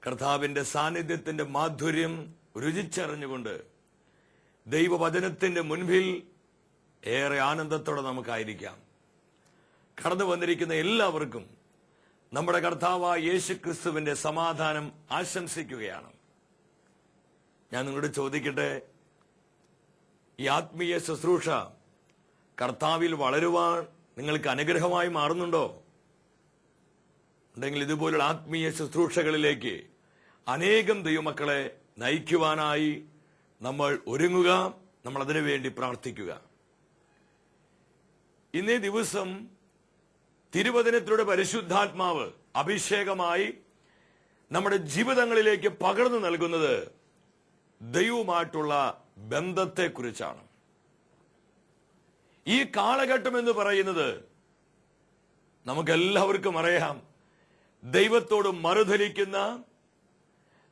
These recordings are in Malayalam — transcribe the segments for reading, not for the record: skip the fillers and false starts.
കർത്താവിന്റെ സാന്നിധ്യത്തിന്റെ മാധുര്യം രുചിച്ചറിഞ്ഞുകൊണ്ട് ദൈവവചനത്തിന്റെ മുൻപിൽ ഏറെ ആനന്ദത്തോടെ നമുക്കായിരിക്കാം. കടന്നു വന്നിരിക്കുന്ന എല്ലാവർക്കും നമ്മുടെ കർത്താവായ യേശുക്രിസ്തുവിന്റെ സമാധാനം ആശംസിക്കുകയാണ്. ഞാൻ നിങ്ങളോട് ചോദിക്കട്ടെ, ഈ ആത്മീയ ശുശ്രൂഷ കർത്താവിൽ വളരുവാൻ നിങ്ങൾക്ക് അനുഗ്രഹമായി മാറുന്നുണ്ടോ? ഉണ്ടെങ്കിൽ ഇതുപോലുള്ള ആത്മീയ ശുശ്രൂഷകളിലേക്ക് അനേകം ദൈവമക്കളെ നയിക്കുവാനായി നമ്മൾ ഒരുങ്ങുക, നമ്മൾ അതിനു വേണ്ടി പ്രാർത്ഥിക്കുക. ഇന്നേ ദിവസം തിരുവചനത്തിലൂടെ പരിശുദ്ധാത്മാവ് അഭിഷേകമായി നമ്മുടെ ജീവിതങ്ങളിലേക്ക് പകർന്നു നൽകുന്നത് ദൈവവുമായിട്ടുള്ള ബന്ധത്തെക്കുറിച്ചാണ്. ഈ കാലഘട്ടം എന്ന് പറയുന്നത് നമുക്കെല്ലാവർക്കും അറിയാം, ദൈവത്തോട് മറുതലിക്കുന്ന,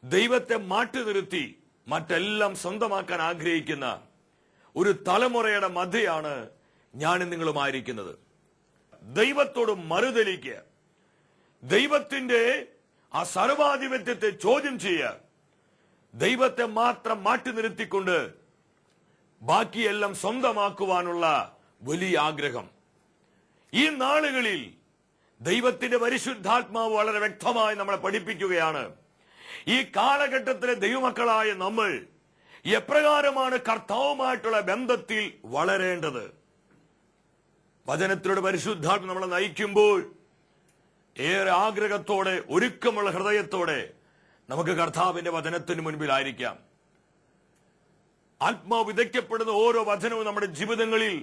ദൈവത്തെ മാറ്റി നിർത്തി മറ്റെല്ലാം സ്വന്തമാക്കാൻ ആഗ്രഹിക്കുന്ന ഒരു തലമുറയുടെ മധ്യയാണ് ഞാനും നിങ്ങളുമായിരിക്കുന്നത്. ദൈവത്തോട് മറുതലിക്കുക, ദൈവത്തിന്റെ ആ സർവാധിപത്യത്തെ ചോദ്യം ചെയ്യുക, ദൈവത്തെ മാത്രം മാറ്റി നിർത്തിക്കൊണ്ട് ബാക്കിയെല്ലാം സ്വന്തമാക്കുവാനുള്ള വലിയ ആഗ്രഹം. ഈ നാളുകളിൽ ദൈവത്തിന്റെ പരിശുദ്ധാത്മാവ് വളരെ വ്യക്തമായി നമ്മളെ പഠിപ്പിക്കുകയാണ്. ഈ കാലഘട്ടത്തിലെ ദൈവമക്കളായ നമ്മൾ എപ്രകാരമാണ് കർത്താവുമായിട്ടുള്ള ബന്ധത്തിൽ വളരേണ്ടത്. വചനത്തിലൂടെ പരിശുദ്ധാത്മ നമ്മളെ നയിക്കുമ്പോൾ ഏറെ ആഗ്രഹത്തോടെ, ഒരുക്കമുള്ള ഹൃദയത്തോടെ നമുക്ക് കർത്താവിന്റെ വചനത്തിന് മുൻപിലായിരിക്കാം. ആത്മാവ് വിതയ്ക്കപ്പെടുന്ന ഓരോ വചനവും നമ്മുടെ ജീവിതങ്ങളിൽ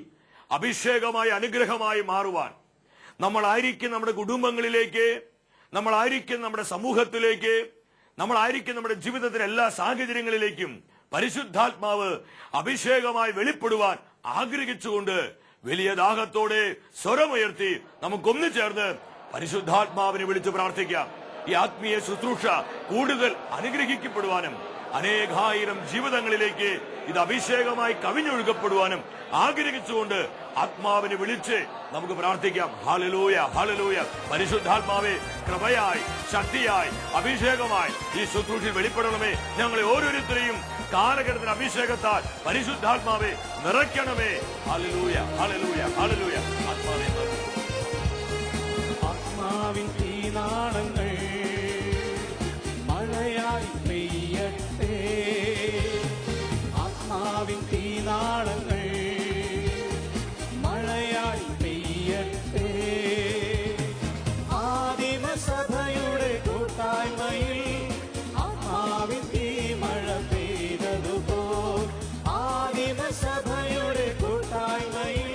അഭിഷേകമായി, അനുഗ്രഹമായി മാറുവാൻ, നമ്മളായിരിക്കും നമ്മുടെ കുടുംബങ്ങളിലേക്ക്, നമ്മളായിരിക്കും നമ്മുടെ സമൂഹത്തിലേക്ക്, നമ്മളായിരിക്കും നമ്മുടെ ജീവിതത്തിലെ എല്ലാ സാഹചര്യങ്ങളിലേക്കും പരിശുദ്ധാത്മാവ് അഭിഷേകമായി വെളിപ്പെടുവാൻ ആഗ്രഹിച്ചുകൊണ്ട് വലിയ ദാഹത്തോടെ സ്വരമുയർത്തി നമുക്കൊന്നു ചേർന്ന് പരിശുദ്ധാത്മാവിനെ വിളിച്ച് പ്രാർത്ഥിക്കാം. ഈ ആത്മീയ ശുശ്രൂഷ കൂടുതൽ അനുഗ്രഹിക്കപ്പെടുവാനും അനേകായിരം ജീവിതങ്ങളിലേക്ക് ഇത് അഭിഷേകമായി കവിഞ്ഞൊഴുകപ്പെടുവാനും ആഗ്രഹിച്ചുകൊണ്ട് ആത്മാവിനെ വിളിച്ച് നമുക്ക് പ്രാർത്ഥിക്കാം. Hallelujah, hallelujah. പരിശുദ്ധാത്മാവേ, കൃപയായി, ശക്തിയായി, അഭിഷേകമായി ഈ ശുശ്രൂഷയിൽ വെളിപ്പെടണമേ. ഞങ്ങളെ ഓരോരുത്തരെയും കാലഘട്ടത്തിന് അഭിഷേകത്താൽ പരിശുദ്ധാത്മാവെ നിറയ്ക്കണമേ. Hallelujah, hallelujah, hallelujah. ആത്മാവേ, ആത്മാവിൻ തീനാളങ്ങൾ മഴയായി പെയ്യട്ടെ, ആത്മാവിൻ തീനാളങ്ങൾ മഴയായി പെയ്യട്ടെ. ആദിമസഭയുടെ കൂട്ടായ്മയിൽ ആത്മാവിൻ തീമഴ പെയ്തതുപോൽ, ആദിമസഭയുടെ കൂട്ടായ്മയിൽ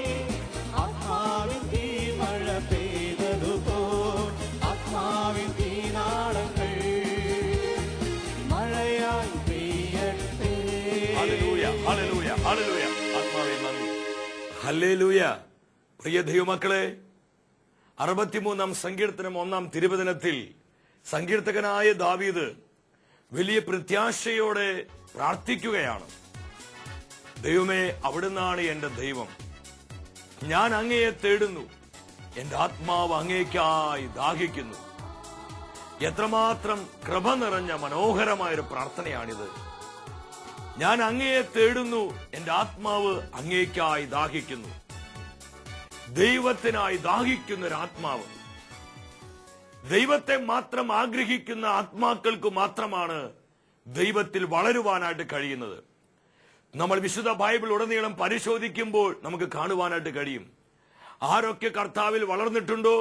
ആത്മാവിൻ തീമഴ പെയ്തതുപോൽ, ആത്മാവിൻ തീനാളങ്ങൾ മഴയായി പെയ്യട്ടെ. Hallelujah, hallelujah, hallelujah. ആത്മാവേ നന്ദി. ഹല്ലേലൂയ. പ്രിയ ദൈവമക്കളെ, 63-ാം സങ്കീർത്തനം 1-ാം തിരുവചനത്തിൽ സങ്കീർത്തകനായ ദാവീദ് വലിയ പ്രത്യാശയോടെ പ്രാർത്ഥിക്കുകയാണ്. ദൈവമേ, അവിടുന്നാണ് എന്റെ ദൈവം, ഞാൻ അങ്ങയെ തേടുന്നു, എന്റെ ആത്മാവ് അങ്ങേക്കായി ദാഹിക്കുന്നു. എത്രമാത്രം കൃപ നിറഞ്ഞ മനോഹരമായൊരു പ്രാർത്ഥനയാണിത്. ഞാൻ അങ്ങയെ തേടുന്നു, എന്റെ ആത്മാവ് അങ്ങേക്കായി ദാഹിക്കുന്നു. ദൈവത്തിനായി ദാഹിക്കുന്ന ഒരു ആത്മാവ്, ദൈവത്തെ മാത്രം ആഗ്രഹിക്കുന്ന ആത്മാക്കൾക്ക് മാത്രമാണ് ദൈവത്തിൽ വളരുവാനായിട്ട് കഴിയുന്നത്. നമ്മൾ വിശുദ്ധ ബൈബിൾ ഉടനീളം പരിശോധിക്കുമ്പോൾ നമുക്ക് കാണുവാനായിട്ട് കഴിയും. ആരൊക്കെ കർത്താവിൽ വളർന്നിട്ടുണ്ടോ,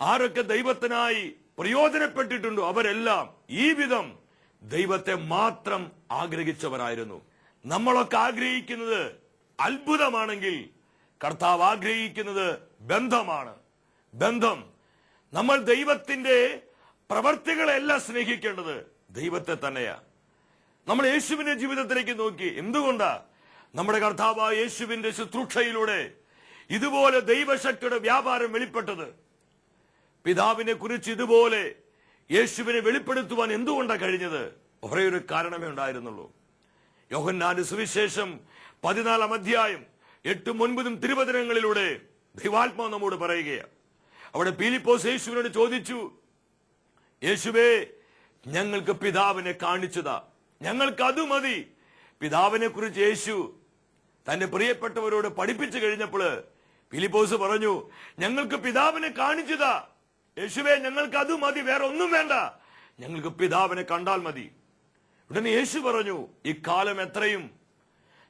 ആരൊക്കെ ദൈവത്തിനായി പ്രയോജനപ്പെട്ടിട്ടുണ്ടോ, അവരെല്ലാം ഈ വിധം ദൈവത്തെ മാത്രം ആഗ്രഹിച്ചവരായിരുന്നു. നമ്മളൊക്കെ ആഗ്രഹിക്കുന്നത് അത്ഭുതമാണെങ്കിൽ കർത്താവ് ആഗ്രഹിക്കുന്നത് ബന്ധമാണ്. ബന്ധം. നമ്മൾ ദൈവത്തിന്റെ പ്രവർത്തികളെയല്ല സ്നേഹിക്കേണ്ടത്, ദൈവത്തെ തന്നെയാ. നമ്മൾ യേശുവിന്റെ ജീവിതത്തിലേക്ക് നോക്കി, എന്തുകൊണ്ടാ നമ്മുടെ കർത്താവായ യേശുവിന്റെ ശുശ്രൂഷയിലൂടെ ഇതുപോലെ ദൈവശക്തിയുടെ വ്യാപാരം വെളിപ്പെട്ടത്? പിതാവിനെ കുറിച്ച് ഇതുപോലെ യേശുവിനെ വെളിപ്പെടുത്തുവാൻ എന്തുകൊണ്ടാണ് കഴിഞ്ഞത്? ഒരേ ഒരു കാരണമേ ഉണ്ടായിരുന്നുള്ളൂ. യോഹന്നാന്റെ സുവിശേഷം 14-ാം അധ്യായം 8-9 തിരുവചനങ്ങളിലൂടെ ദൈവാത്മാവ് നമ്മോട് പറയുകയാണ്. അവിടെ പീലിപ്പോസ് യേശുവിനോട് ചോദിച്ചു, യേശുവേ, ഞങ്ങൾക്ക് പിതാവിനെ കാണിച്ചതാ, ഞങ്ങൾക്ക് അത് മതി. പിതാവിനെ കുറിച്ച് യേശു തന്റെ പ്രിയപ്പെട്ടവരോട് പഠിപ്പിച്ചു കഴിഞ്ഞപ്പോൾ ഫിലിപ്പോസ് പറഞ്ഞു, ഞങ്ങൾക്ക് പിതാവിനെ കാണിച്ചതാ യേശുവേ, ഞങ്ങൾക്ക് അത് മതി, വേറെ ഒന്നും വേണ്ട, ഞങ്ങൾക്ക് പിതാവിനെ കണ്ടാൽ മതി. ഉടനെ യേശു പറഞ്ഞു, ഇക്കാലം എത്രയും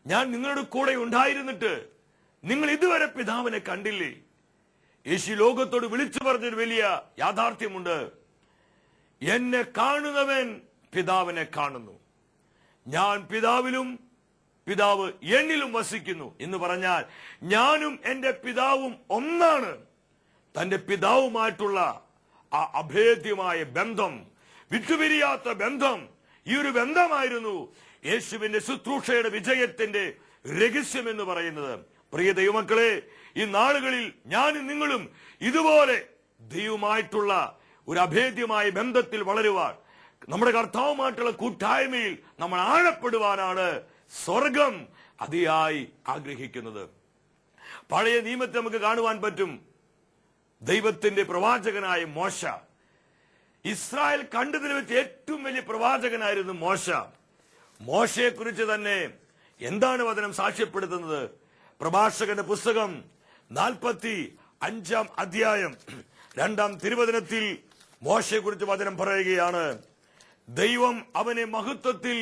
ഞാൻ നിങ്ങളുടെ കൂടെ ഉണ്ടായിരുന്നിട്ട് നിങ്ങൾ ഇതുവരെ പിതാവിനെ കണ്ടില്ലേ? യേശു ലോകത്തോട് വിളിച്ചു പറഞ്ഞൊരു വലിയ യാഥാർത്ഥ്യമുണ്ട്. എന്നെ കാണുന്നവൻ പിതാവിനെ കാണുന്നു, ഞാൻ പിതാവിലും പിതാവ് എന്നിലും വസിക്കുന്നു എന്ന് പറഞ്ഞാൽ ഞാനും എന്റെ പിതാവും ഒന്നാണ്. തന്റെ പിതാവുമായിട്ടുള്ള ആ അഭേദ്യമായ ബന്ധം, വിട്ടുപിരിയാത്ത ബന്ധം, ഈ ഒരു ബന്ധമായിരുന്നു യേശുവിന്റെ ശുശ്രൂഷയുടെ വിജയത്തിന്റെ രഹസ്യം എന്ന് പറയുന്നത്. പ്രിയ ദൈവമക്കളെ, ഈ നാളുകളിൽ ഞാനും നിങ്ങളും ഇതുപോലെ ദൈവമായിട്ടുള്ള ഒരു അഭേദ്യമായ ബന്ധത്തിൽ വളരുവാൻ, നമ്മുടെ കർത്താവുമായിട്ടുള്ള കൂട്ടായ്മയിൽ നമ്മൾ ആഴപ്പെടുവാനാണ് സ്വർഗം അതിയായി ആഗ്രഹിക്കുന്നത്. പഴയ നിയമത്തെ നമുക്ക് കാണുവാൻ പറ്റും. ദൈവത്തിന്റെ പ്രവാചകനായ മോശ, ഇസ്രായേൽ കണ്ടതിൽ വെച്ച് ഏറ്റവും വലിയ പ്രവാചകനായിരുന്നു മോശ. മോശയെ കുറിച്ച് തന്നെ എന്താണ് വചനം സാക്ഷ്യപ്പെടുത്തുന്നത്? പ്രഭാഷകന്റെ പുസ്തകം 45 അധ്യായം 2 തിരുവചനത്തിൽ മോശയെ കുറിച്ച് വചനം പറയുകയാണ്. ദൈവം അവനെ മഹത്വത്തിൽ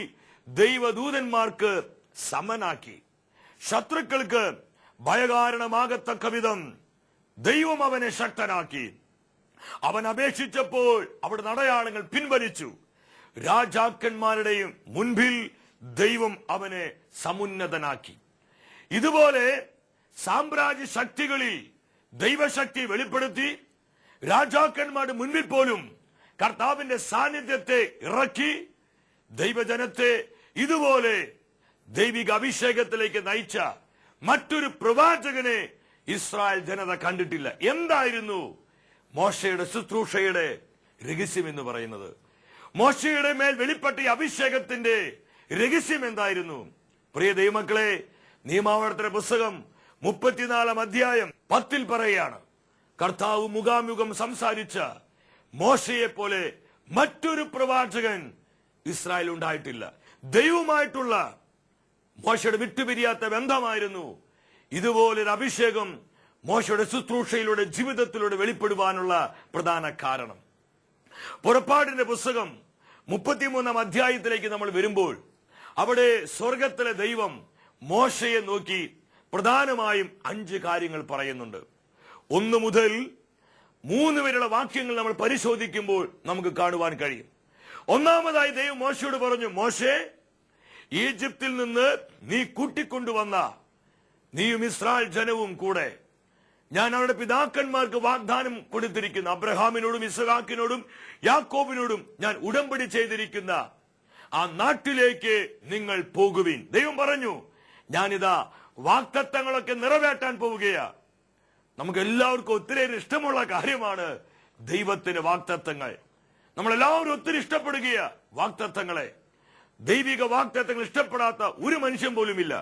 ദൈവദൂതന്മാർക്ക് സമനാക്കി, ശത്രുക്കൾക്ക് ഭയകാരണമാകത്തക്ക വിധം ദൈവം അവനെ ശക്തനാക്കി. അവൻ അപേക്ഷിച്ചപ്പോൾ അവിടെ അടയാളങ്ങൾ പിൻവലിച്ചു. രാജാക്കന്മാരുടെയും മുൻപിൽ ദൈവം അവനെ സമുന്നതനാക്കി. ഇതുപോലെ സാമ്രാജ്യ ശക്തികളിൽ ദൈവശക്തി വെളിപ്പെടുത്തി രാജാക്കന്മാരുടെ മുൻപിൽ പോലും കർത്താവിന്റെ സാന്നിധ്യത്തെ ഇറക്കി ദൈവജനത്തെ ഇതുപോലെ ദൈവിക അഭിഷേകത്തിലേക്ക് നയിച്ച മറ്റൊരു പ്രവാചകനെ ഇസ്രായേൽ ജനത കണ്ടിട്ടില്ല. എന്തായിരുന്നു മോശയുടെ ശുശ്രൂഷയുടെ രഹസ്യം എന്ന് പറയുന്നത്? മോശയുടെ മേൽ വെളിപ്പെട്ട ഈ അഭിഷേകത്തിന്റെ രഹസ്യം എന്തായിരുന്നു? പ്രിയ ദൈവമക്കളെ, നിയമാവർത്തന പുസ്തകം 34 അധ്യായം 10 പറയുകയാണ്, കർത്താവ് മുഖാമുഖം സംസാരിച്ച മോശയെ പോലെ മറ്റൊരു പ്രവാചകൻ ഇസ്രായേൽ ഉണ്ടായിട്ടില്ല. ദൈവമായിട്ടുള്ള മോശയുടെ വിട്ടുപിരിയാത്ത ബന്ധമായിരുന്നു ഇതുപോലൊരു അഭിഷേകം മോശയുടെ ശുശ്രൂഷയിലൂടെ, ജീവിതത്തിലൂടെ വെളിപ്പെടുവാനുള്ള പ്രധാന കാരണം. പുറപ്പാടിന്റെ പുസ്തകം 33 അധ്യായത്തിലേക്ക് നമ്മൾ വരുമ്പോൾ അവിടെ സ്വർഗത്തിലെ ദൈവം മോശയെ നോക്കി പ്രധാനമായും 5 കാര്യങ്ങൾ പറയുന്നുണ്ട്. 1 മുതൽ 3 വരെയുള്ള വാക്യങ്ങൾ നമ്മൾ പരിശോധിക്കുമ്പോൾ നമുക്ക് കാണുവാൻ കഴിയും. ഒന്നാമതായി ദൈവം മോശയോട് പറഞ്ഞു, മോശേ, ഈജിപ്തിൽ നിന്ന് നീ കൂട്ടിക്കൊണ്ടുവന്ന നീയും ഇസ്രായേൽ ജനവും കൂടെ ഞാൻ അവരുടെ പിതാക്കന്മാർക്ക് വാഗ്ദാനം കൊടുത്തിരിക്കുന്ന അബ്രഹാമിനോടും ഇസ്ഹാക്കിനോടും യാക്കോബിനോടും ഞാൻ ഉടമ്പടി ചെയ്തിരിക്കുന്ന ആ നാട്ടിലേക്ക് നിങ്ങൾ പോകുവിൻ. ദൈവം പറഞ്ഞു, ഞാനിതാ വാഗ്ദത്തങ്ങളൊക്കെ നിറവേറ്റാൻ പോവുകയാ. നമുക്ക് എല്ലാവർക്കും ഒത്തിരി ഇഷ്ടമുള്ള കാര്യമാണ് ദൈവത്തിന്റെ വാഗ്ദത്തങ്ങൾ. നമ്മളെല്ലാവരും ഒത്തിരി ഇഷ്ടപ്പെടുകയാ വാഗ്ദത്തങ്ങളെ. ദൈവിക വാഗ്ദത്തങ്ങൾ ഇഷ്ടപ്പെടാത്ത ഒരു മനുഷ്യൻ പോലുമില്ല.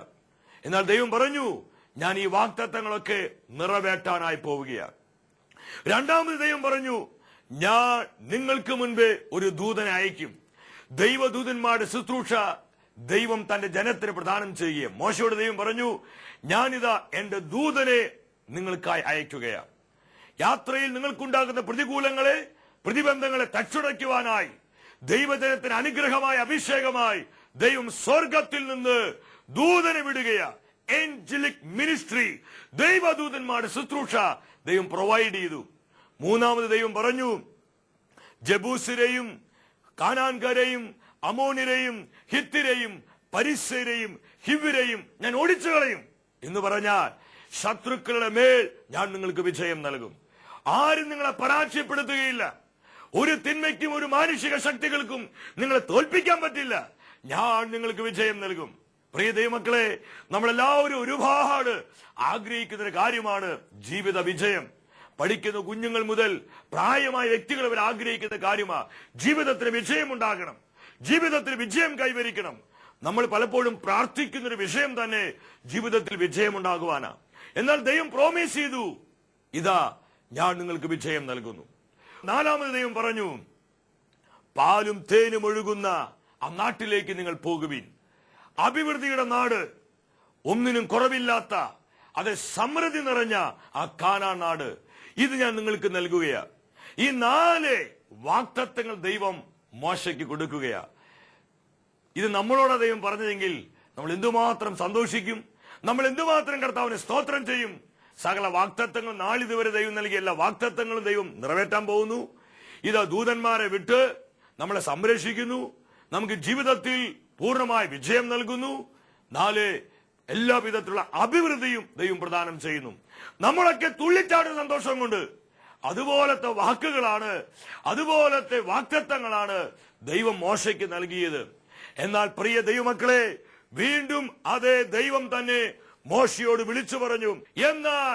എന്നാൽ ദൈവം പറഞ്ഞു, ഞാൻ ഈ വാഗ്ദത്തങ്ങളൊക്കെ നിറവേറ്റാനായി പോവുകയാണ്. രണ്ടാമത് ദൈവം പറഞ്ഞു, ഞാൻ നിങ്ങൾക്ക് മുൻപേ ഒരു ദൂതനെ അയക്കും. ദൈവദൂതന്മാരുടെ ശുശ്രൂഷ ദൈവം തന്റെ ജനത്തിന് പ്രദാനം ചെയ്യുകയും മോശയോട് ദൈവം പറഞ്ഞു, ഞാനിതാ എന്റെ ദൂതനെ നിങ്ങൾക്കായി അയക്കുകയാണ്. യാത്രയിൽ നിങ്ങൾക്കുണ്ടാകുന്ന പ്രതികൂലങ്ങളെ, പ്രതിബന്ധങ്ങളെ തച്ചുടയ്ക്കുവാനായി ദൈവജനത്തിന് അനുഗ്രഹമായ അഭിഷേകമായി ദൈവം സ്വർഗത്തിൽ നിന്ന് ദൂതനെ വിടുകയാണ്. ഏഞ്ചലിക് മിനിസ്ട്രി, ദൈവദൂതന്മാരുടെ ശുശ്രൂഷ ദൈവം പ്രൊവൈഡ് ചെയ്തു. മൂന്നാമത് ദൈവം പറഞ്ഞു, ജബൂസിരെയും കാനാൻകാരെയും അമോനിരെയും ഹിത്തിരെയും പരിസ്സരെയും ഹിവ്യരെയും ഞാൻ ഓടിച്ചു കളയും എന്ന് പറഞ്ഞാൽ ശത്രുക്കളുടെ മേൽ ഞാൻ നിങ്ങൾക്ക് വിജയം നൽകും. ആരും നിങ്ങളെ പരാജയപ്പെടുത്തുകയില്ല. ഒരു തിന്മയ്ക്കും ഒരു മാനുഷിക ശക്തികൾക്കും നിങ്ങളെ തോൽപ്പിക്കാൻ പറ്റില്ല. ഞാൻ നിങ്ങൾക്ക് വിജയം നൽകും. പ്രിയ ദൈവമക്കളെ, നമ്മളെല്ലാവരും ഒരുപാട് ആഗ്രഹിക്കുന്ന ഒരു കാര്യമാണ് ജീവിത വിജയം. പഠിക്കുന്ന കുഞ്ഞുങ്ങൾ മുതൽ പ്രായമായ വ്യക്തികൾ അവർ ആഗ്രഹിക്കുന്ന കാര്യമാണ് ജീവിതത്തിന് വിജയം ഉണ്ടാകണം, ജീവിതത്തിൽ വിജയം കൈവരിക്കണം. നമ്മൾ പലപ്പോഴും പ്രാർത്ഥിക്കുന്നൊരു വിഷയം തന്നെ ജീവിതത്തിൽ വിജയം ഉണ്ടാകുവാനാ. എന്നാൽ ദൈവം പ്രോമിസ് ചെയ്തു, ഇതാ ഞാൻ നിങ്ങൾക്ക് വിജയം നൽകുന്നു. നാലാമത് ദൈവം പറഞ്ഞു, പാലും തേനും ഒഴുകുന്ന ആ നാട്ടിലേക്ക് നിങ്ങൾ പോകുവിൻ. അഭിവൃദ്ധിയുടെ നാട്, ഒന്നിനും കുറവില്ലാത്ത, അത് സമൃദ്ധി നിറഞ്ഞ ആ കാനാൻ നാട്, ഇത് ഞാൻ നിങ്ങൾക്ക് നൽകുകയാ. ഈ 4 വാഗ്ദത്തങ്ങൾ ദൈവം മോശയ്ക്ക് കൊടുക്കുകയാ. ഇത് നമ്മളോട് ദൈവം പറഞ്ഞതെങ്കിൽ നമ്മൾ എന്തുമാത്രം സന്തോഷിക്കും, നമ്മൾ എന്തുമാത്രം കർത്താവിനെ സ്തോത്രം ചെയ്യും. സകല വാഗ്ദത്തങ്ങൾ നാളിതുവരെ ദൈവം നൽകിയ എല്ലാ വാഗ്ദത്തങ്ങളും ദൈവം നിറവേറ്റാൻ പോകുന്നു. ഇതാ ദൂതന്മാരെ വിട്ട് നമ്മളെ സംരക്ഷിക്കുന്നു, നമുക്ക് ജീവിതത്തിൽ പൂർണ്ണമായ വിജയം നൽകുന്നു. 4 എല്ലാ വിധത്തിലുള്ള അഭിവൃദ്ധിയും ദൈവം പ്രദാനം ചെയ്യുന്നു. നമ്മളൊക്കെ തുള്ളിച്ചാടുന്ന സന്തോഷം കൊണ്ട് അതുപോലത്തെ വാക്കുകളാണ്, അതുപോലത്തെ വാഗ്ദത്തങ്ങളാണ് ദൈവം മോശയ്ക്ക് നൽകിയത്. എന്നാൽ പ്രിയ ദൈവമക്കളെ, വീണ്ടും അതേ ദൈവം തന്നെ മോശയോട് വിളിച്ചു പറഞ്ഞു, എന്നാൽ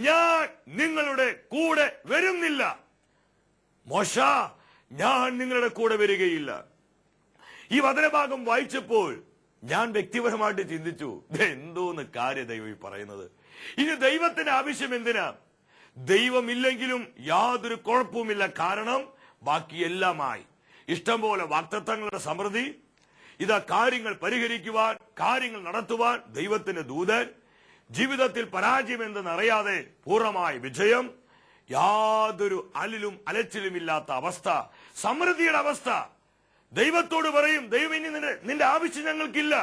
ഞാൻ നിങ്ങളുടെ കൂടെ വരുന്നില്ല. മോശ, ഞാൻ നിങ്ങളുടെ കൂടെ വരികയില്ല. ഈ വചനഭാഗം വായിച്ചപ്പോൾ ഞാൻ വ്യക്തിപരമായിട്ട് ചിന്തിച്ചു, എന്തോന്ന് കാര്യം ദൈവം ഈ പറയുന്നത്. ഇനി ദൈവത്തിന്റെ ആവശ്യം എന്തിനാ? ദൈവമില്ലെങ്കിലും യാതൊരു കുഴപ്പവുമില്ല. കാരണം ബാക്കിയെല്ലാമായി ഇഷ്ടം പോലെ വാഗ്ദത്തങ്ങളുടെ സമൃദ്ധി. ഇതാ കാര്യങ്ങൾ പരിഹരിക്കുവാൻ, കാര്യങ്ങൾ നടത്തുവാൻ ദൈവത്തിന്റെ ദൂതൻ. ജീവിതത്തിൽ പരാജയം എന്തെന്നറിയാതെ പൂർണ്ണമായ വിജയം, യാതൊരു അലിലും അലച്ചിലും ഇല്ലാത്ത അവസ്ഥ, സമൃദ്ധിയുടെ അവസ്ഥ. ദൈവത്തോട് പറയും, ദൈവം ഇനി നിന്റെ ആവശ്യം ഞങ്ങൾക്കില്ല.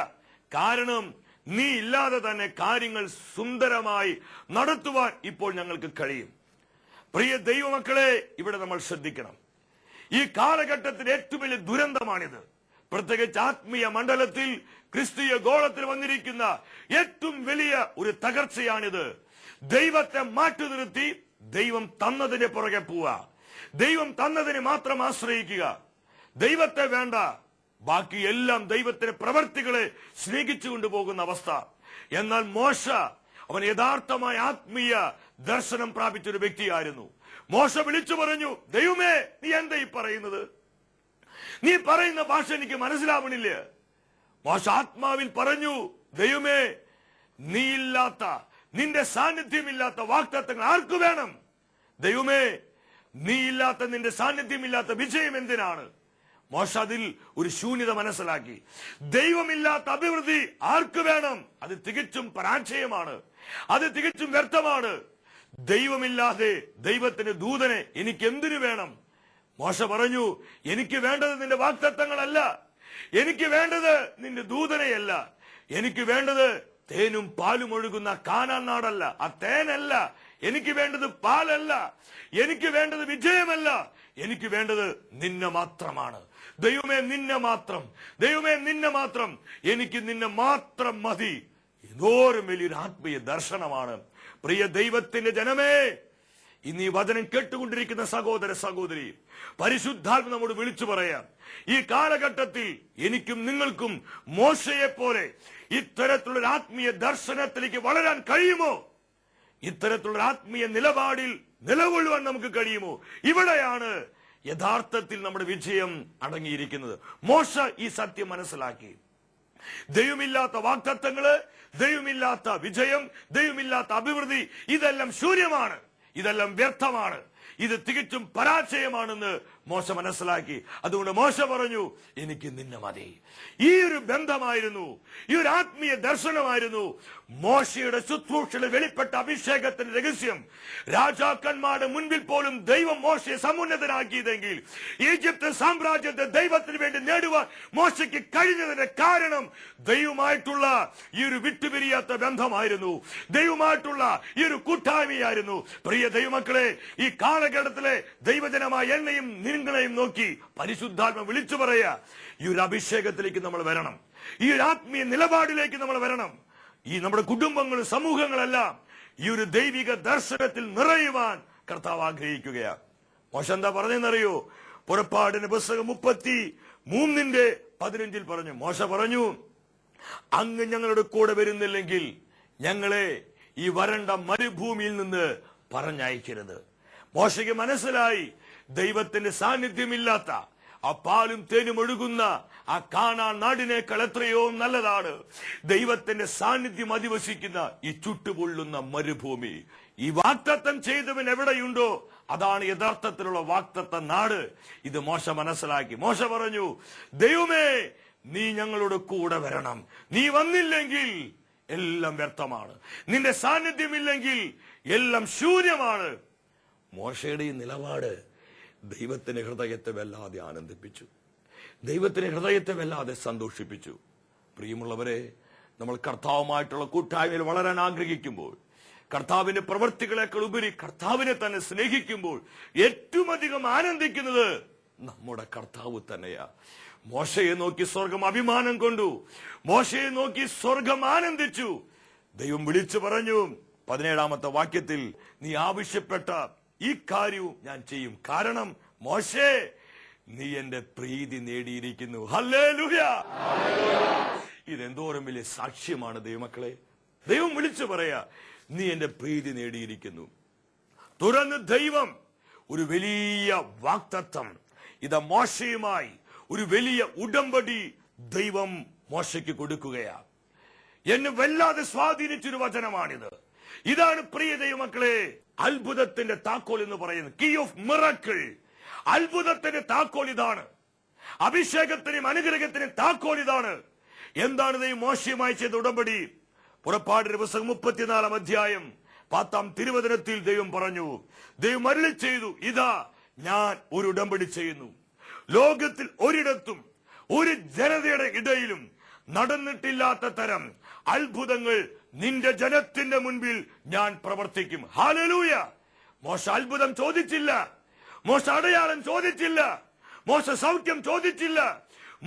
കാരണം നീ ഇല്ലാതെ തന്നെ കാര്യങ്ങൾ സുന്ദരമായി നടത്തുവാൻ ഇപ്പോൾ ഞങ്ങൾക്ക് കഴിയും. പ്രിയ ദൈവമക്കളെ, ഇവിടെ നമ്മൾ ശ്രദ്ധിക്കണം. ഈ കാലഘട്ടത്തിൽ ഏറ്റവും വലിയ ദുരന്തമാണിത്. പ്രത്യേകിച്ച് ആത്മീയ മണ്ഡലത്തിൽ, ക്രിസ്തീയ ഗോളത്തിൽ വന്നിരിക്കുന്ന ഏറ്റവും വലിയ ഒരു തകർച്ചയാണിത്. ദൈവത്തെ മാറ്റി നിർത്തി ദൈവം തന്നതിനെ പുറകെ പോവുക, ദൈവം തന്നതിനെ മാത്രം ആശ്രയിക്കുക, ദൈവത്തെ വേണ്ട, ബാക്കി എല്ലാം ദൈവത്തിന്റെ പ്രവർത്തികളെ സ്നേഹിച്ചു കൊണ്ടുപോകുന്ന അവസ്ഥ. എന്നാൽ മോശ, അവൻ യഥാർത്ഥമായ ആത്മീയ ദർശനം പ്രാപിച്ചൊരു വ്യക്തിയായിരുന്നു. മോശ വിളിച്ചു പറഞ്ഞു, ദൈവമേ, നീ എന്താ ഈ പറയുന്നത്? നീ പറയുന്ന ഭാഷ എനിക്ക് മനസ്സിലാവണില്ല. മോശ ആത്മാവിൽ പറഞ്ഞു, ദൈവമേ, നീയില്ലാത്ത, നിന്റെ സാന്നിധ്യമില്ലാത്ത വാഗ്ദത്തങ്ങൾ ആർക്കു വേണം? ദൈവമേ, നീയില്ലാത്ത, നിന്റെ സാന്നിധ്യമില്ലാത്ത വിജയം എന്തിനാണ്? മോശ അതിൽ ഒരു ശൂന്യത മനസ്സിലാക്കി. ദൈവമില്ലാത്ത അഭിവൃദ്ധി ആർക്ക് വേണം? അത് തികച്ചും പരാജയമാണ്, അത് തികച്ചും വ്യർത്ഥമാണ്. ദൈവമില്ലാതെ ദൈവത്തിന്റെ ദൂതനെ എനിക്ക് എന്തിനു വേണം? മോശ പറഞ്ഞു, എനിക്ക് വേണ്ടത് നിന്റെ വാഗ്ദത്തങ്ങളല്ല, എനിക്ക് വേണ്ടത് നിന്റെ ദൂതനെയല്ല, എനിക്ക് വേണ്ടത് തേനും പാലും ഒഴുകുന്ന കാനാൻ നാടല്ല, ആ തേനല്ല. എനിക്ക് വേണ്ടത് പാലല്ല, എനിക്ക് വേണ്ടത് വിജയമല്ല, എനിക്ക് വേണ്ടത് നിന്നെ മാത്രമാണ്. ദൈവമേ, നിന്നെ മാത്രം, ദൈവമേ, നിന്നെ മാത്രം, എനിക്ക് നിന്നെ മാത്രം മതി. എന്തോരം വലിയൊരു ആത്മീയ ദർശനമാണ്. പ്രിയ ദൈവത്തിന്റെ ജനമേ, ഇന്ന് ഈ വചനം കേട്ടുകൊണ്ടിരിക്കുന്ന സഹോദര സഹോദരി, പരിശുദ്ധാത്മ നമ്മോട് വിളിച്ചു പറയാം, ഈ കാലഘട്ടത്തിൽ എനിക്കും നിങ്ങൾക്കും മോശയെ പോലെ ഇത്തരത്തിലുള്ള ആത്മീയ ദർശനത്തിലേക്ക് വളരാൻ കഴിയുമോ? ഇത്തരത്തിലുള്ള ആത്മീയ നിലപാടിൽ നിലകൊള്ളുവാൻ നമുക്ക് കഴിയുമോ? ഇവിടെയാണ് യഥാർത്ഥത്തിൽ നമ്മുടെ വിജയം അടങ്ങിയിരിക്കുന്നത്. മോശ ഈ സത്യം മനസ്സിലാക്കി. ദൈവമില്ലാത്ത വാഗ്ദത്തങ്ങള്, ദൈവമില്ലാത്ത വിജയം, ദൈവമില്ലാത്ത അഭിവൃദ്ധി, ഇതെല്ലാം ശൂന്യമാണ്, ഇതെല്ലാം വ്യർത്ഥമാണ്, ഇത് തികച്ചും പരാജയമാണെന്ന് മോശ മനസ്സിലാക്കി. അതുകൊണ്ട് മോശ പറഞ്ഞു, എനിക്ക് നിന്നെ മതി. ഈ ഒരു ബന്ധമായിരുന്നു, ഈ ഒരു ആത്മീയ ദർശനമായിരുന്നു മോശയുടെ ശുശ്രൂഷയിൽ വെളിപ്പെട്ട അഭിഷേകത്തിന്റെ രഹസ്യം. രാജാക്കന്മാരുടെ മുൻപിൽ പോലും ദൈവം മോശയെ സമുന്നതനാക്കിയതെങ്കിൽ ഈജിപ്ത് സാമ്രാജ്യത്തെ ദൈവത്തിന് വേണ്ടി നേടുവാൻ മോശയ്ക്ക് കഴിഞ്ഞതിന്റെ കാരണം ദൈവമായിട്ടുള്ള ഈ ഒരു വിട്ടുപിരിയാത്ത ബന്ധമായിരുന്നു, ദൈവമായിട്ടുള്ള ഈ ഒരു കൂട്ടായ്മയായിരുന്നു. പ്രിയ ദൈവമക്കളെ, ഈ കാലഘട്ടത്തിലെ ദൈവജനമായ എന്നെയും നിങ്ങളെയും നോക്കി പരിശുദ്ധാത്മ വിളിച്ചു പറയാ, ഈ ഒരു അഭിഷേകത്തിലേക്ക് നമ്മൾ വരണം, ഈ ഒരു ആത്മീയ നിലപാടിലേക്ക് നമ്മൾ വരണം. ഈ നമ്മുടെ കുടുംബങ്ങളും സമൂഹങ്ങളെല്ലാം ഈ ഒരു ദൈവിക ദർശനത്തിൽ നിറയുവാൻ കർത്താവ് ആഗ്രഹിക്കുകയാണ്. മോശ എന്താ പറഞ്ഞെന്നറിയോ? പുറപ്പാടിന്റെ പുസ്തകം 33:15 പറഞ്ഞു. മോശ പറഞ്ഞു, അങ്ങ് ഞങ്ങളുടെ കൂടെ വരുന്നില്ലെങ്കിൽ ഞങ്ങളെ ഈ വരണ്ട മരുഭൂമിയിൽ നിന്ന് പറഞ്ഞയക്കരുത്. മോശയ്ക്ക് മനസ്സിലായി, ദൈവത്തിന്റെ സാന്നിധ്യമില്ലാത്ത ആ പാലും തേനും ഒഴുകുന്ന ആ കാനാൻ നാടിനേക്കാൾ എത്രയോ നല്ലതാണ് ദൈവത്തിന്റെ സാന്നിധ്യം അധിവസിക്കുന്ന ഈ ചുട്ടുപൊള്ളുന്ന മരുഭൂമി. ഈ വാഗ്ദത്തം ചെയ്തവൻ എവിടെയുണ്ടോ അതാണ് യഥാർത്ഥത്തിലുള്ള വാഗ്ദത്ത നാട്. ഇത് മോശ മനസ്സിലാക്കി. മോശ പറഞ്ഞു, ദൈവമേ നീ ഞങ്ങളുടെ കൂടെ വരണം. നീ വന്നില്ലെങ്കിൽ എല്ലാം വ്യർത്ഥമാണ്. നിന്റെ സാന്നിധ്യമില്ലെങ്കിൽ എല്ലാം ശൂന്യമാണ്. മോശയുടെ ഈ നിലപാട് ദൈവത്തിന്റെ ഹൃദയത്തെ വല്ലാതെ ആനന്ദിപ്പിച്ചു. ദൈവത്തിന്റെ ഹൃദയത്തെ വല്ലാതെ സന്തോഷിപ്പിച്ചു. പ്രിയമുള്ളവരെ, നമ്മൾ കർത്താവുമായിട്ടുള്ള കൂട്ടായ്മയിൽ വളരാൻ ആഗ്രഹിക്കുമ്പോൾ, കർത്താവിന്റെ പ്രവൃത്തികളെക്കാൾ ഉപരി കർത്താവിനെ തന്നെ സ്നേഹിക്കുമ്പോൾ ഏറ്റവും അധികം ആനന്ദിക്കുന്നത് നമ്മുടെ കർത്താവ് തന്നെയാ. മോശയെ നോക്കി സ്വർഗം അഭിമാനം കൊണ്ടു. മോശയെ നോക്കി സ്വർഗം ആനന്ദിച്ചു. ദൈവം വിളിച്ചു പറഞ്ഞു 17-ാമത്തെ വാക്യത്തിൽ, നീ ആവശ്യപ്പെട്ട ഈ കാര്യവും ഞാൻ ചെയ്യും. കാരണം മോശേ, നീ എന്റെ പ്രീതി നേടിയിരിക്കുന്നു. ഹല്ലേലൂയ! ഇതെന്തോരം വലിയ സാക്ഷ്യമാണ് ദൈവമക്കളെ. ദൈവം വിളിച്ചു പറയാ, നീ എന്റെ പ്രീതി നേടിയിരിക്കുന്നു. തുടർന്ന് ദൈവം ഒരു വലിയ വാഗ്ദത്തം, ഇത് മോശയുമായി ഒരു വലിയ ഉടമ്പടി ദൈവം മോശയ്ക്ക് കൊടുക്കുകയാ. എന്നെ വല്ലാതെ സ്വാധീനിച്ചൊരു വചനമാണിത്. ഇതാണ് പ്രിയ ദൈവമക്കളെ അത്ഭുതത്തിന്റെ താക്കോൽ എന്ന് പറയുന്നത്. Key of miracle. അത്ഭുതത്തിന്റെ താക്കോൽ ഇതാണ്. അഭിഷേകത്തിനും അനുഗ്രഹത്തിനും താക്കോൽ ഇതാണ്. എന്താണ് ദൈവം മോശയുമായി ചെയ്ത ഉടമ്പടി? പുറപ്പാടിന്റെ പുസ്തകം 34-ാം അധ്യായം 10-ാം തിരുവചനത്തിൽ ദൈവം പറഞ്ഞു, ദൈവം അരുളി ചെയ്തു, ഇതാ ഞാൻ ഒരു ഉടമ്പടി ചെയ്യുന്നു. ലോകത്തിൽ ഒരിടത്തും ഒരു ജനതയുടെ ഇടയിലും നടന്നിട്ടില്ലാത്ത തരം അത്ഭുതങ്ങൾ നിന്റെ ജനത്തിന്റെ മുൻപിൽ ഞാൻ പ്രവർത്തിക്കും. ഹല്ലേലൂയ! മോശ അത്ഭുതം ചോദിച്ചില്ല. മോശ അടയാളം ചോദിച്ചില്ല. മോശ സൗഖ്യം ചോദിച്ചില്ല.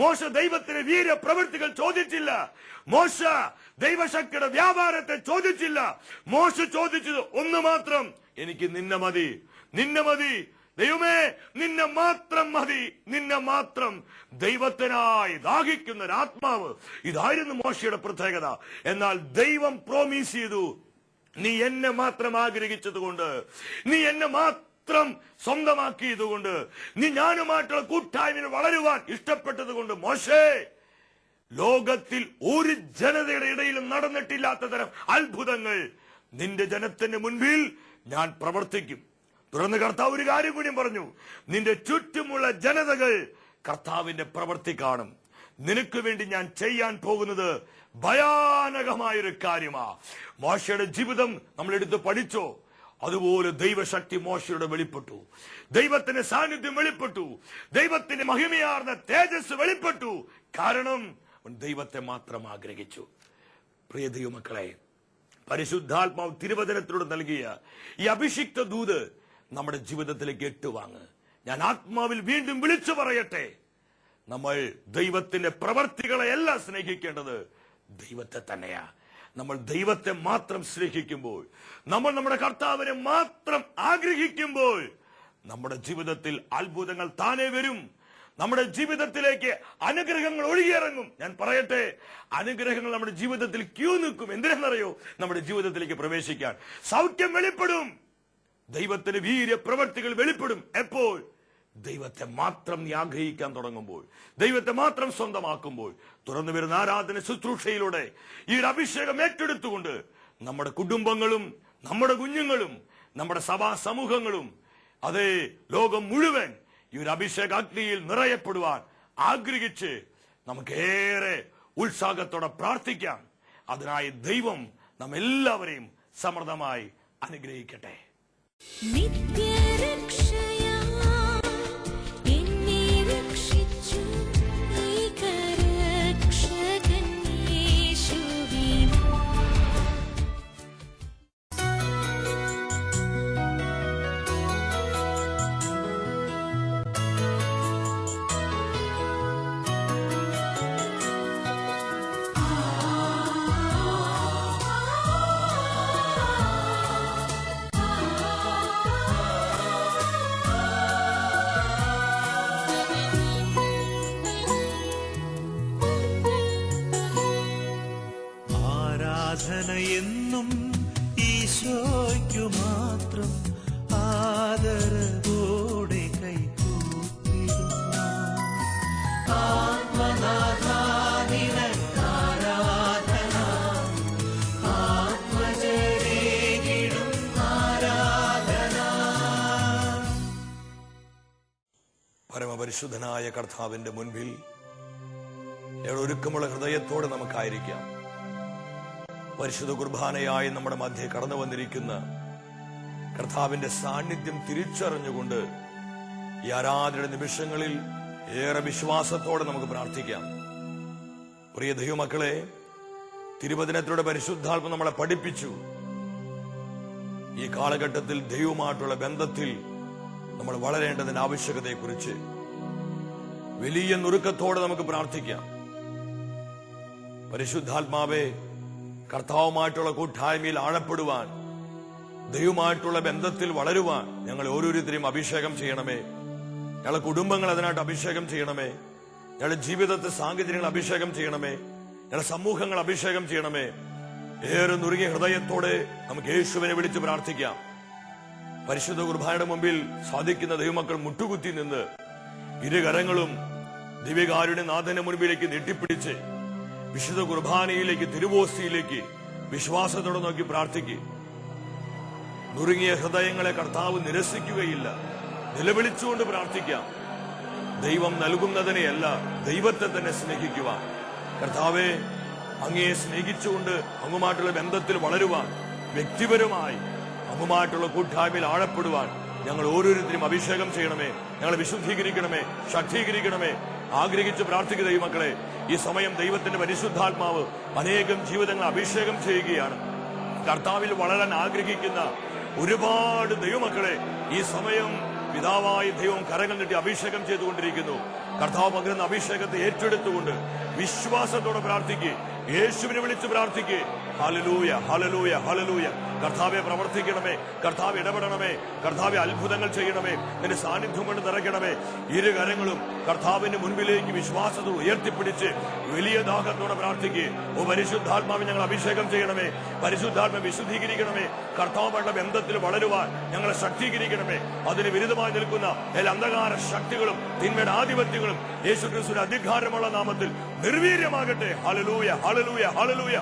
മോശ ദൈവത്തിന്റെ വീര്യ പ്രവൃത്തികൾ ചോദിച്ചില്ല. മോശ ദൈവശക്തിയുടെ വ്യാപാരത്തെ ചോദിച്ചില്ല. മോശ ചോദിച്ചത് ഒന്ന് മാത്രം, എനിക്ക് നിന്നെ മതി, നിന്നെ മതി. ദൈവമേ, നിന്നെ മാത്രം മതി, നിന്നെ മാത്രം. ദൈവത്തിനായി ദാഹിക്കുന്ന ഒരു ആത്മാവ്, ഇതായിരുന്നു മോശയുടെ പ്രത്യേകത. എന്നാൽ ദൈവം പ്രോമിസ് ചെയ്തു, നീ എന്നെ മാത്രം ആഗ്രഹിച്ചതുകൊണ്ട്, നീ എന്നെ മാത്രം സ്വന്തമാക്കിയതുകൊണ്ട്, നീ ഞാനുമായിട്ടുള്ള കൂട്ടായ്മയിൽ വളരുവാൻ ഇഷ്ടപ്പെട്ടതുകൊണ്ട്, മോശേ, ലോകത്തിൽ ഒരു ജനതയുടെ ഇടയിലും നടന്നിട്ടില്ലാത്ത തരം അത്ഭുതങ്ങൾ നിന്റെ ജനത്തിന്റെ മുൻപിൽ ഞാൻ പ്രവർത്തിക്കും. തുടർന്ന് കർത്താവ് ഒരു കാര്യം കൂടി പറഞ്ഞു, നിന്റെ ചുറ്റുമുള്ള ജനതകൾ കർത്താവിന്റെ പ്രവൃത്തി കാണും. നിനക്ക് വേണ്ടി ഞാൻ ചെയ്യാൻ പോകുന്നത് ഭയാനകമായൊരു കാര്യമാ. മോശയുടെ ജീവിതം നമ്മൾ എടുത്ത് പഠിച്ചോ? അതുപോലെ ദൈവശക്തി മോശയുടെ വെളിപ്പെട്ടു. ദൈവത്തിന്റെ സാന്നിധ്യം വെളിപ്പെട്ടു. ദൈവത്തിന്റെ മഹിമയാർന്ന തേജസ് വെളിപ്പെട്ടു. കാരണം ദൈവത്തെ മാത്രം ആഗ്രഹിച്ചു. പ്രിയ ദൈവമക്കളെ, പരിശുദ്ധാത്മാവ് തിരുവചനത്തിലൂടെ നൽകിയ ഈ അഭിഷിക്ത ദൂത് നമ്മുടെ ജീവിതത്തിലേക്ക് ഏറ്റുവാങ്ങ്. ഞാൻ ആത്മാവിൽ വീണ്ടും വിളിച്ചു പറയട്ടെ, നമ്മൾ ദൈവത്തിന്റെ പ്രവർത്തികളെ എല്ലാം സ്നേഹിക്കേണ്ടത് ദൈവത്തെ തന്നെയാ. നമ്മൾ ദൈവത്തെ മാത്രം സ്നേഹിക്കുമ്പോൾ, നമ്മൾ നമ്മുടെ കർത്താവിനെ മാത്രം ആഗ്രഹിക്കുമ്പോൾ നമ്മുടെ ജീവിതത്തിൽ അത്ഭുതങ്ങൾ താനേ വരും. നമ്മുടെ ജീവിതത്തിലേക്ക് അനുഗ്രഹങ്ങൾ ഒഴുകിയിറങ്ങും. ഞാൻ പറയട്ടെ, അനുഗ്രഹങ്ങൾ നമ്മുടെ ജീവിതത്തിൽ ക്യൂ നിൽക്കും. എന്തിനെന്നറിയോ? നമ്മുടെ ജീവിതത്തിലേക്ക് പ്രവേശിക്കാൻ. സൗഖ്യം വെളിപ്പെടും. ദൈവത്തിന്റെ വീര്യ പ്രവർത്തികൾ വെളിപ്പെടും. എപ്പോൾ? ദൈവത്തെ മാത്രം നീ ആഗ്രഹിക്കാൻ തുടങ്ങുമ്പോൾ, ദൈവത്തെ മാത്രം സ്വന്തമാക്കുമ്പോൾ. തുറന്നു വരുന്ന ആരാധന ശുശ്രൂഷയിലൂടെ ഈ ഒരു അഭിഷേകം ഏറ്റെടുത്തുകൊണ്ട് നമ്മുടെ കുടുംബങ്ങളും നമ്മുടെ കുഞ്ഞുങ്ങളും നമ്മുടെ സഭാ സമൂഹങ്ങളും, അതേ ലോകം മുഴുവൻ ഈ ഒരു അഭിഷേകാഗ്നിയിൽ നിറയപ്പെടുവാൻ ആഗ്രഹിച്ച് നമുക്കേറെ ഉത്സാഹത്തോടെ പ്രാർത്ഥിക്കാം. അതിനായി ദൈവം നമ്മെല്ലാവരെയും സമൃദ്ധമായി അനുഗ്രഹിക്കട്ടെ. എന്നും ഈശോയ്ക്കു മാത്രം ആദരവോടെ കൈകൂപ്പിടുന്നു. ആത്മനാഥാനിനാരാധന, ആത്മജരേകിടും ആരാധന. പരിശുദ്ധനായ കർത്താവിന്റെ മുൻപിൽ ഒരുക്കമുള്ള ഹൃദയത്തോടെ നമുക്കായിരിക്കാം. പരിശുദ്ധ കുർബാനയായി നമ്മുടെ മധ്യേ കടന്നു വന്നിരിക്കുന്ന കർത്താവിന്റെ സാന്നിധ്യം തിരിച്ചറിഞ്ഞുകൊണ്ട് ഈ ആരാധനയുടെ നിമിഷങ്ങളിൽ ഏറെ വിശ്വാസത്തോടെ നമുക്ക് പ്രാർത്ഥിക്കാം. പ്രിയ ദൈവമക്കളെ, തിരുവചനത്തിലൂടെ പരിശുദ്ധാത്മ നമ്മളെ പഠിപ്പിച്ചു. ഈ കാലഘട്ടത്തിൽ ദൈവവുമായിട്ടുള്ള ബന്ധത്തിൽ നമ്മൾ വളരേണ്ടതിന്റെ ആവശ്യകതയെക്കുറിച്ച് വലിയ നുറുക്കത്തോടെ നമുക്ക് പ്രാർത്ഥിക്കാം. പരിശുദ്ധാത്മാവെ, കർത്താവുമായിട്ടുള്ള കൂട്ടായ്മയിൽ ആഴപ്പെടുവാൻ, ദൈവമായിട്ടുള്ള ബന്ധത്തിൽ വളരുവാൻ ഞങ്ങൾ ഓരോരുത്തരെയും അഭിഷേകം ചെയ്യണമേ. ഞങ്ങളുടെ കുടുംബങ്ങൾ അതിനായിട്ട് അഭിഷേകം ചെയ്യണമേ. ഞങ്ങളുടെ ജീവിതത്തെ സാഹചര്യങ്ങൾ അഭിഷേകം ചെയ്യണമേ. ഞങ്ങളുടെ സമൂഹങ്ങൾ അഭിഷേകം ചെയ്യണമേ. ഏറെ നുറുങ്ങിയ ഹൃദയത്തോടെ നമുക്ക് യേശുവിനെ വിളിച്ച് പ്രാർത്ഥിക്കാം. പരിശുദ്ധ കുർബാനയുടെ മുമ്പിൽ സാധിക്കുന്ന ദൈവമക്കൾ മുട്ടുകുത്തി നിന്ന് ഇരുകരങ്ങളും ദിവ്യകാരുണ്യ നാഥന്റെ മുൻപിലേക്ക് നീട്ടിപ്പിടിച്ച് വിശുദ്ധ കുർബാനയിലേക്ക്, തിരുവോസ്തിയിലേക്ക് വിശ്വാസത്തോടെ നോക്കി പ്രാർത്ഥിക്കുക. നുറുങ്ങിയ ഹൃദയങ്ങളെ കർത്താവ് നിരസിക്കുകയില്ല. നിലവിളിച്ചുകൊണ്ട് പ്രാർത്ഥിക്കാം. ദൈവം നൽകുന്നതിനെയല്ല, ദൈവത്തെ തന്നെ സ്നേഹിക്കുവാൻ. കർത്താവെ, അങ്ങയെ സ്നേഹിച്ചുകൊണ്ട് അങ്ങുമായിട്ടുള്ള ബന്ധത്തിൽ വളരുവാൻ, വ്യക്തിപരമായി അങ്ങുമായിട്ടുള്ള കൂട്ടായ്മയിൽ ആഴപ്പെടുവാൻ ഞങ്ങൾ ഓരോരുത്തരും അഭിഷേകം ചെയ്യണമേ. ഞങ്ങളെ വിശുദ്ധീകരിക്കണമേ, ശക്തീകരിക്കണമേ. ആഗ്രഹിച്ച് പ്രാർത്ഥിക്കുന്ന ദൈവമക്കളെ, ഈ സമയം ദൈവത്തിന്റെ പരിശുദ്ധാത്മാവ് അനേകം ജീവിതങ്ങൾ അഭിഷേകം ചെയ്യുകയാണ്. കർത്താവിൽ വളരാൻ ആഗ്രഹിക്കുന്ന ഒരുപാട് ദൈവമക്കളെ ഈ സമയം പിതാവായ ദൈവം കരങ്ങൾ നീട്ടി അഭിഷേകം ചെയ്തുകൊണ്ടിരിക്കുന്നു. കർത്താവ് പകരുന്ന അഭിഷേകത്തെ ഏറ്റെടുത്തുകൊണ്ട് വിശ്വാസത്തോടെ പ്രാർത്ഥിക്കുക. യേശുവിനെ വിളിച്ച് പ്രാർത്ഥിക്കുക. Hallelujah, hallelujah, hallelujah. കർത്താവെ പ്രവർത്തിക്കണമേ, കർത്താവ് ഇടപെടണമേ, കർത്താവെ അത്ഭുതങ്ങൾ ചെയ്യണമേ, നിന്റെ സാന്നിധ്യം കൊണ്ട് നിറയ്ക്കണമേ. ഇരു കരങ്ങളും കർത്താവിന്റെ മുൻപിലേക്ക് വിശ്വാസത്തോടെ ഉയർത്തിപ്പിടിച്ച് വലിയ ദാഹത്തോടെ പ്രാർത്ഥിക്കുക. ഓ പരിശുദ്ധാത്മാവിനെ ഞങ്ങൾ അഭിഷേകം ചെയ്യണമേ. പരിശുദ്ധാത്മ വിശുദ്ധീകരിക്കണമേ. കർത്താവുമായുള്ള ബന്ധത്തിൽ വളരുവാൻ ഞങ്ങളെ ശക്തീകരിക്കണമേ. അതിന് വിരുദ്ധമായി നിൽക്കുന്ന എല്ലാ അന്ധകാര ശക്തികളും തിന്മയുടെ ആധിപത്യങ്ങളും യേശുക്രിസ്തുവിന്റെ അധികാരമുള്ള നാമത്തിൽ നിർവീര്യമാകട്ടെ. Hallelujah, hallelujah, hallelujah.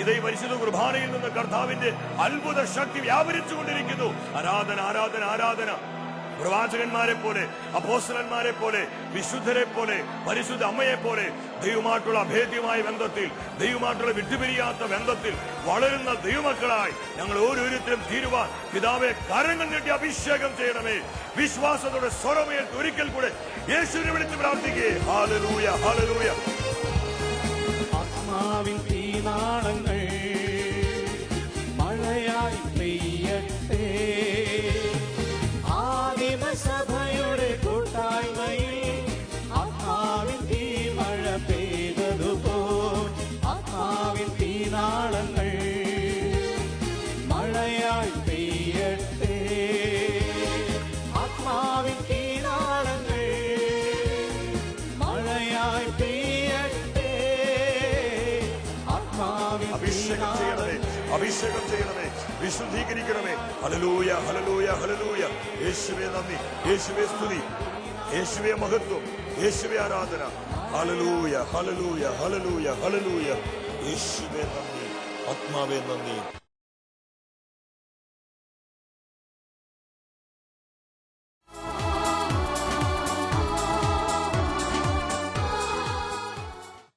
ഇതേ പരിശുദ്ധ കുർബാനയിൽ നിന്ന് കർത്താവിന്റെ അത്ഭുത ശക്തി വ്യാപരിച്ചുകൊണ്ടിരിക്കുന്നു. ആരാധന, ആരാധന, ആരാധന. പ്രവാചകന്മാരെ പോലെ, അപ്പോസ്തലന്മാരെ പോലെ, വിശുദ്ധരെ പോലെ, പരിശുദ്ധ അമ്മയെ പോലെ ദൈവമായിട്ടുള്ള അഭേദ്യമായ ബന്ധത്തിൽ, ദൈവമായിട്ടുള്ള വിട്ടുപിരിയാത്ത ബന്ധത്തിൽ വളരുന്ന ദൈവമക്കളായി ഞങ്ങൾ ഓരോരുത്തരും തീരുവാൻ പിതാവെ കരങ്ങൾ നീട്ടി അഭിഷേകം ചെയ്യണമേ. വിശ്വാസത്തോടെ സ്വരമേറ്റ് ഒരിക്കൽ കൂടെ യേശുവിനെ വിളിച്ച് പ്രാർത്ഥിക്കേ. Hallelujah, hallelujah. ആത്മാവിൻ തീനാളങ്ങൾ മഴയായി പെയ്യട്ടെ. ആദിമസഭയുടെ കൂട്ടായ്മയിൽ ആത്മാവിൻ തീമഴ പെയ്തതുപോൽ ആത്മാവിൻ തീനാളങ്ങൾ മഴയായി പെയ്യട്ടെ. ആത്മാവിൻ തീനാളങ്ങൾ മഴയായി പെയ്യട്ടെ. അഭിഷേകം ചെയ്യണമേ, അഭിഷേകം ചെയ്യണമേ, വിശുദ്ധീകരിക്കണമേ. Hallelujah, hallelujah, hallelujah. യേശുവേ നന്ദി, യേശുവേ സ്തുതി, യേശുവേ മഹത്വം, യേശുവേ ആരാധന. Hallelujah, hallelujah, hallelujah, hallelujah. യേശുവേ നന്ദി, ആത്മാവേ നന്ദി.